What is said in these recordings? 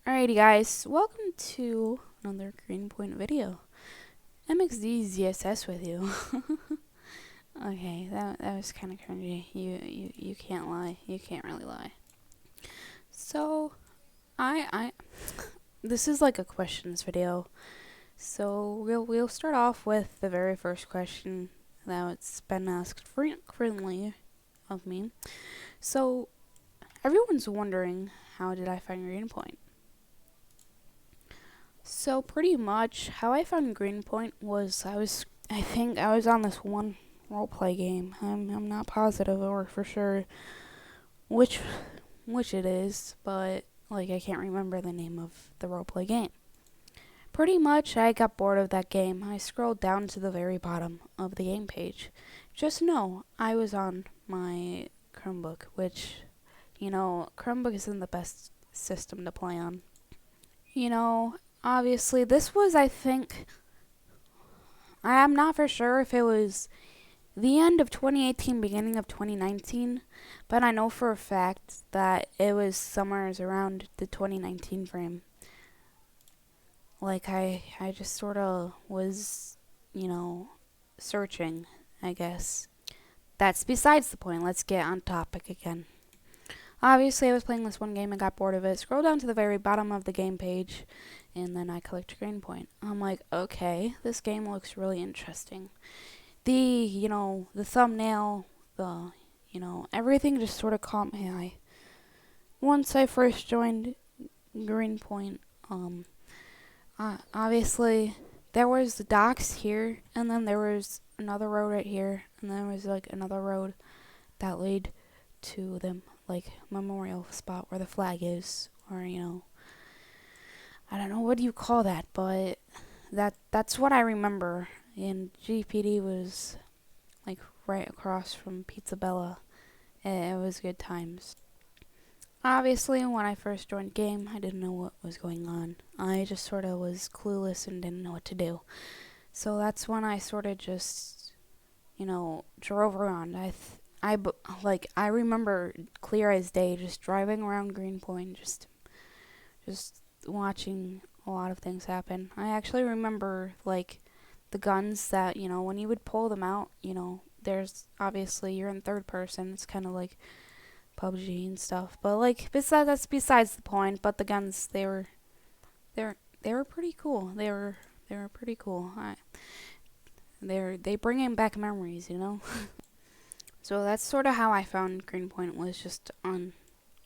Alrighty guys, welcome to another Greenpoint video. MXD ZSS with you. Okay, that was kind of cringy. You can't lie. You can't really lie. So, I this is like a questions video. So we'll start off with the very first question that's been asked frequently of me. So everyone's wondering, how did I find Greenpoint? So pretty much how I found Greenpoint was I think I was on this one roleplay game. I'm not positive or for sure which it is, but like I can't remember the name of the roleplay game. Pretty much I got bored of that game. I scrolled down to the very bottom of the game page. Just know I was on my Chromebook, which Chromebook isn't the best system to play on. Obviously, this was, I think, I am not for sure if it was the end of 2018, beginning of 2019, but I know for a fact that it was somewhere around the 2019 frame. Like, I just sort of was, searching, I guess. That's besides the point. Let's get on topic again. Obviously, I was playing this one game and got bored of it. Scroll down to the very bottom of the game page, and then I clicked Greenpoint. I'm like, okay, this game looks really interesting. The thumbnail, everything just sort of caught my eye. Once I first joined Greenpoint, obviously, there was the docks here, and then there was another road right here, and then there was like another road that led to the memorial spot where the flag is, or I don't know what you call that, but that's what I remember. And GPD was like right across from Pizza Bella. It was good times. Obviously, when I first joined game, I didn't know what was going on. I just sort of was clueless and didn't know what to do. So that's when I sort of just, drove around. I remember clear as day just driving around Greenpoint, just watching a lot of things happen. I actually remember the guns that, when you would pull them out, there's obviously you're in third person. It's kind of like PUBG and stuff. But that's besides the point. But the guns, they were pretty cool. They were pretty cool. They bring in back memories. So that's sort of how I found Greenpoint, was just on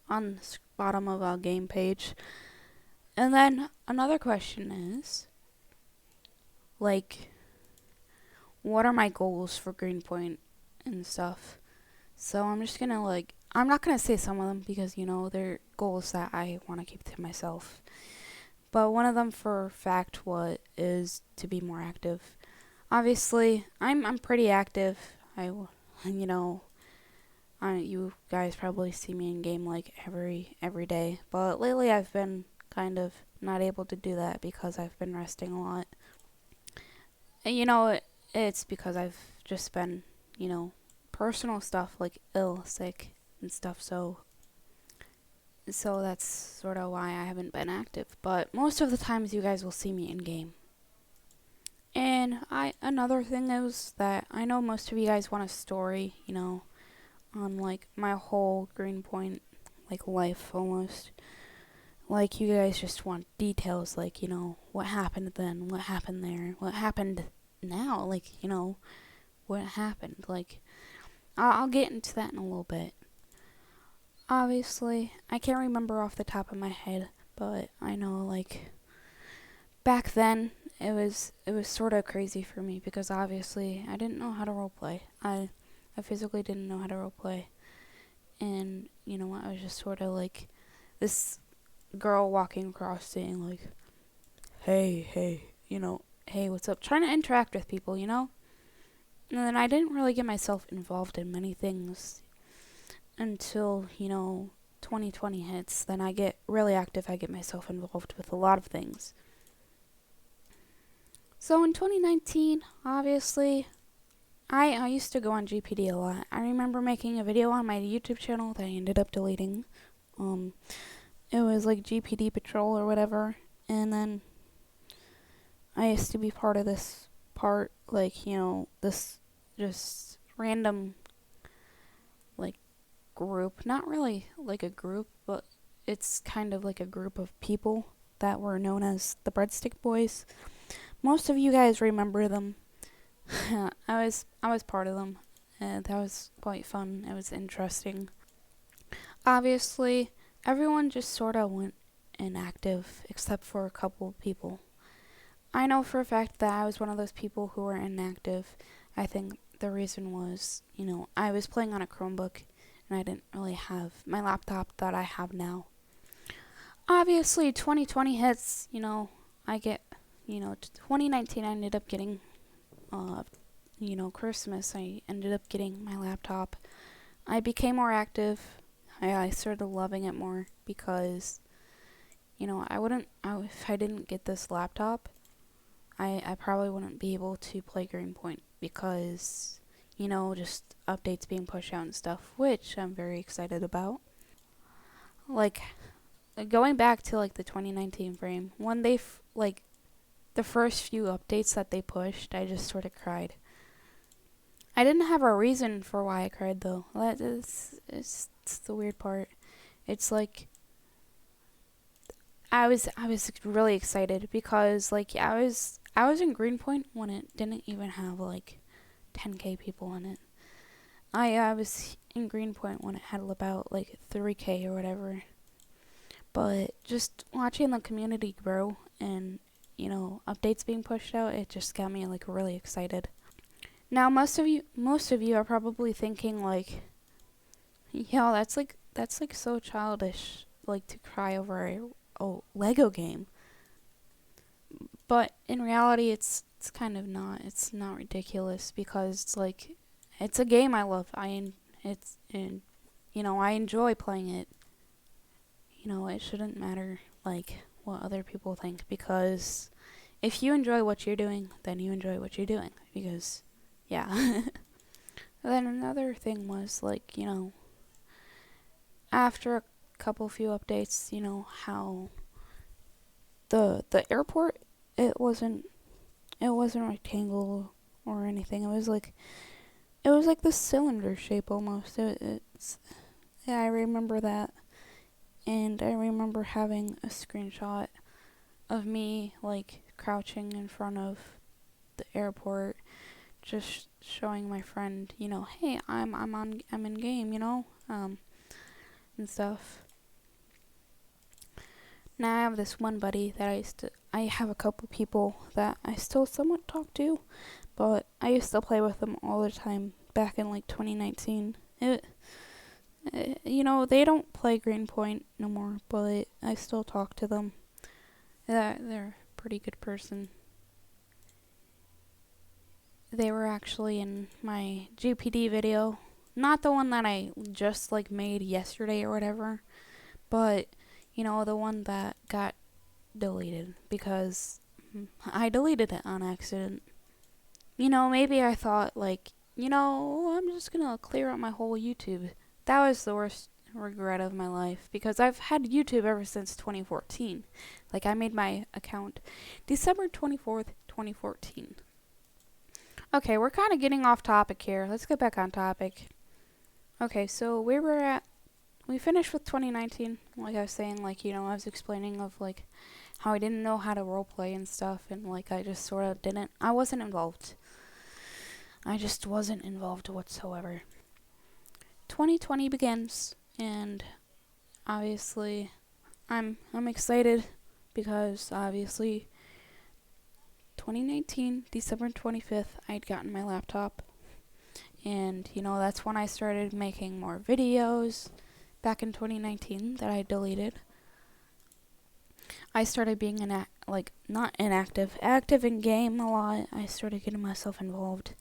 the bottom of our game page. And then another question is, what are my goals for Greenpoint and stuff? So I'm just gonna I'm not gonna say some of them because they're goals that I want to keep to myself. But one of them for a fact is to be more active. Obviously, I'm pretty active. You guys probably see me in game every day, but lately I've been kind of not able to do that because I've been resting a lot. And it's because I've just been, personal stuff like ill, sick, and stuff. So that's sort of why I haven't been active. But most of the times, you guys will see me in game. And another thing is that I know most of you guys want a story, on my whole Greenpoint life almost. You guys just want details, what happened then, what happened there, what happened now, what happened. I'll get into that in a little bit. Obviously, I can't remember off the top of my head, but I know back then it was sort of crazy for me because obviously I didn't know how to roleplay. I physically didn't know how to roleplay, and I was just sort of this girl walking across saying hey, hey, what's up, trying to interact with people, and then I didn't really get myself involved in many things until 2020 hits. Then I get really active. I get myself involved with a lot of things. So in 2019, obviously, I used to go on GPD a lot. I remember making a video on my YouTube channel that I ended up deleting. it was like GPD patrol or whatever, and then I used to be part of this part, like, this just random, like, group. Not really like a group, but it's kind of like a group of people that were known as the Breadstick Boys. Most of you guys remember them. I was part of them, and that was quite fun. It was interesting. Obviously, everyone just sort of went inactive, except for a couple people. I know for a fact that I was one of those people who were inactive. I think the reason was, I was playing on a Chromebook, and I didn't really have my laptop that I have now. Obviously, 2020 hits, I get, 2019 I ended up getting, Christmas, I ended up getting my laptop. I became more active. I started loving it more because, if I didn't get this laptop, I probably wouldn't be able to play Greenpoint because, just updates being pushed out and stuff, which I'm very excited about. Like, going back to, like, the 2019 frame, when they, the first few updates that they pushed, I just sort of cried. I didn't have a reason for why I cried, though. That is, it's the weird part. It's like, I was really excited because, like, I was in Greenpoint when it didn't even have, like, 10k people in it. I was in Greenpoint when it had about, like, 3k or whatever. But just watching the community grow and, updates being pushed out, it just got me, like, really excited. Now, most of you are probably thinking, like, yo, that's like so childish, like, to cry over a Lego game. But in reality, it's kind of not. It's not ridiculous because it's like, it's a game I love. I enjoy playing it. It shouldn't matter, like, what other people think, because if you enjoy what you're doing, then you enjoy what you're doing, because, yeah. Then another thing was, like, after a couple few updates, how the airport, it wasn't rectangle or anything. It was like this cylinder shape almost. Yeah, I remember that. And I remember having a screenshot of me, like, crouching in front of the airport, just showing my friend, hey, I'm in game, and stuff. Now I have this one buddy that I have a couple people that I still somewhat talk to, but I used to play with them all the time back in, like, 2019. They don't play Greenpoint no more, but I still talk to them. They're a pretty good person. They were actually in my GPD video. Not the one that I just, like, made yesterday or whatever, but, the one that got deleted because I deleted it on accident. Maybe I thought, like, I'm just gonna clear out my whole YouTube. That was the worst regret of my life because I've had YouTube ever since 2014. Like, I made my account December 24th, 2014. Okay, we're kind of getting off topic here. Let's get back on topic. Okay, so we finished with 2019. Like I was saying, like, I was explaining of, like, how I didn't know how to roleplay and stuff, and, like, I just sort of didn't. I wasn't involved. I just wasn't involved whatsoever. 2020 begins, and obviously, I'm excited because obviously, 2019, December 25th, I'd gotten my laptop, and that's when I started making more videos. Back in 2019, that I deleted. I started being not inactive, active in game a lot. I started getting myself involved,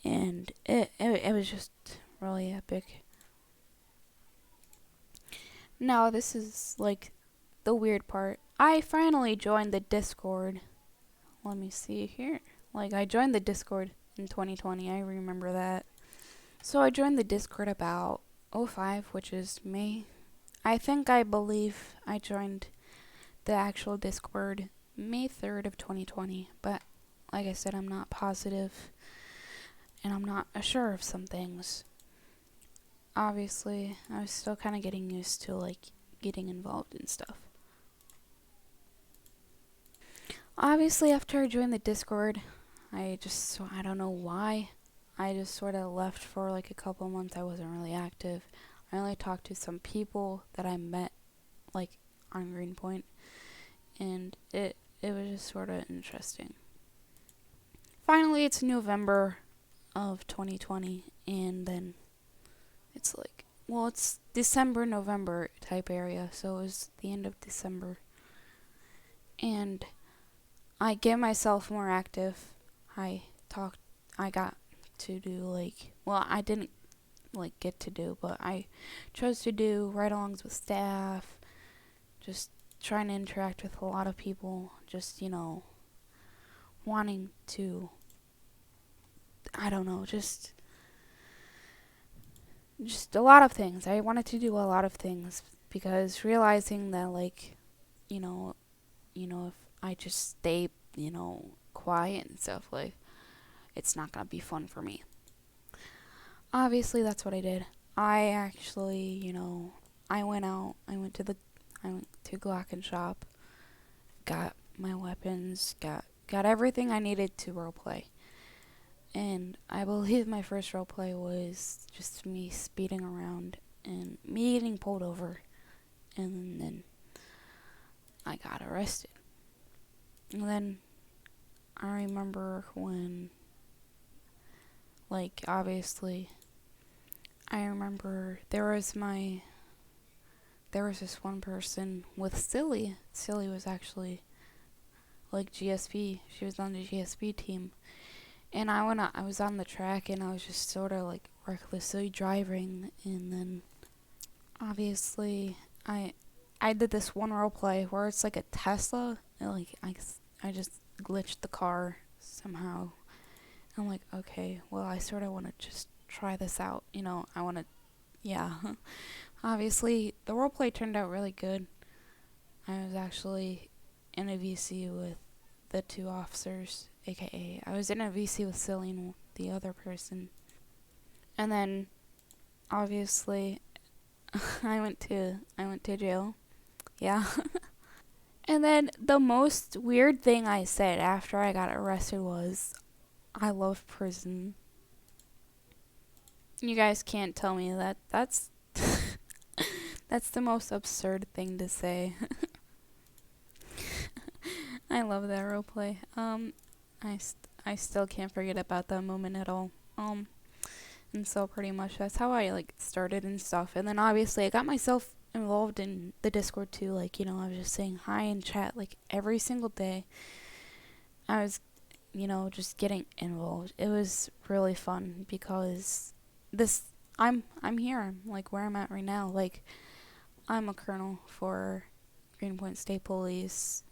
and it was just really epic. Now this is, like, the weird part. I finally joined the Discord. Let me see here. Like, I joined the Discord in 2020. I remember that. So I joined the Discord about 05, which is May. I think I believe I joined the actual Discord May 3rd of 2020, but like I said, I'm not positive and I'm not sure of some things. Obviously, I was still kind of getting used to like getting involved in stuff. Obviously, after I joined the Discord, I don't know why, I just sort of left for like a couple months. I wasn't really active. I only talked to some people that I met like on Greenpoint, and it was just sort of interesting. Finally, it's November of 2020, and then it's like, well, it's December, November type area, so it was the end of December. And I get myself more active. I talked, I got to do like, well, I didn't like get to do, but I chose to do ride alongs with staff, just trying to interact with a lot of people, just, wanting to, I don't know, just a lot of things. I wanted to do a lot of things because realizing that like, you know, if I just stay, quiet and stuff, like it's not gonna be fun for me. Obviously, that's what I did. I actually, I went out. I went to Glock and Shop, got my weapons, got everything I needed to roleplay. And I believe my first roleplay was just me speeding around and me getting pulled over, and then I got arrested. And then I remember when, like, obviously, I remember there was this one person with Silly. Silly was actually like GSP. She was on the GSP team, and I was on the track, and I was just sort of like recklessly driving, and then obviously I did this one role play where it's like a Tesla, and like I just glitched the car somehow. I'm like, okay, well, I sort of want to just try this out. I want to, yeah. Obviously, the role play turned out really good. I was actually in a VC with the two officers, aka I was in a VC with Celine, the other person, and then obviously I went to jail. Yeah. And then the most weird thing I said after I got arrested was, I love prison. You guys can't tell me that. That's the most absurd thing to say. I love that roleplay. I still can't forget about that moment at all. And so pretty much that's how I like started and stuff. And then obviously I got myself involved in the Discord too. Like, I was just saying hi in chat like every single day. I was, just getting involved. It was really fun because this I'm here. Like where I'm at right now. Like I'm a colonel for Greenpoint State Police.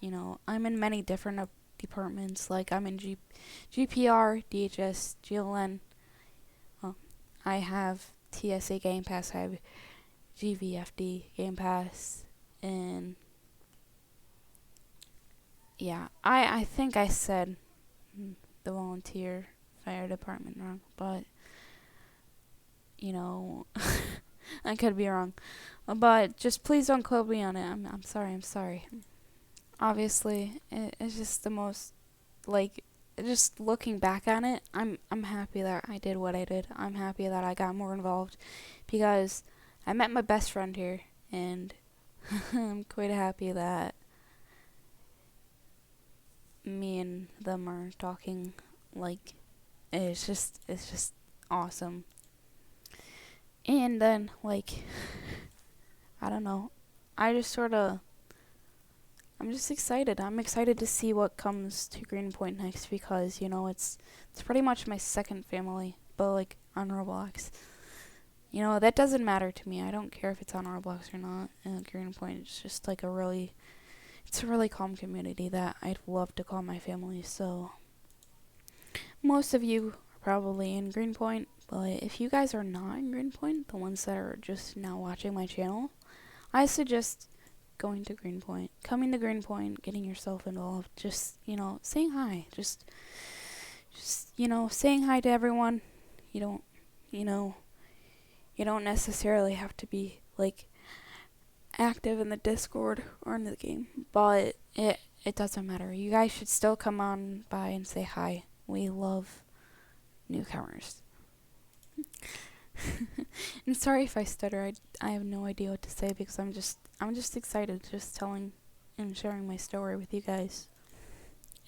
I'm in many different departments. Like I'm in GPR, DHS, GLN. I have TSA Game Pass. I have GVFD Game Pass, and yeah, I think I said the volunteer fire department wrong, but I could be wrong. But just please don't quote me on it. I'm sorry. I'm sorry. Obviously, it's just the most like just looking back on it. I'm happy that I did what I did. I'm happy that I got more involved because I met my best friend here, and I'm quite happy that me and them are talking. Like it's just awesome. And then like I don't know. I just sort of I'm just excited. I'm excited to see what comes to Greenpoint next because it's pretty much my second family, but like on Roblox. That doesn't matter to me. I don't care if it's on Roblox or not. Greenpoint is just like it's a really calm community that I'd love to call my family. So most of you are probably in Greenpoint, but if you guys are not in Greenpoint, the ones that are just now watching my channel, I suggest going to Greenpoint, coming to Greenpoint, getting yourself involved, just, saying hi. Just, saying hi to everyone. You don't, you know, you don't necessarily have to be like active in the Discord or in the game, but it doesn't matter. You guys should still come on by and say hi. We love newcomers. And sorry if I stutter. I have no idea what to say because I'm just excited just telling and sharing my story with you guys.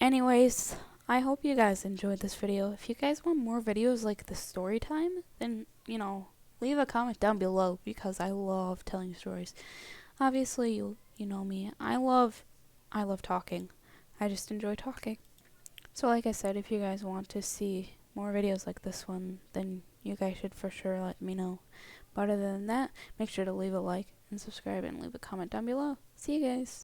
Anyways, I hope you guys enjoyed this video. If you guys want more videos like the story time, then, leave a comment down below because I love telling stories. Obviously, you know me. I love talking. I just enjoy talking. So like I said, if you guys want to see more videos like this one, then you guys should for sure let me know. But other than that, make sure to leave a like and subscribe and leave a comment down below. See you guys.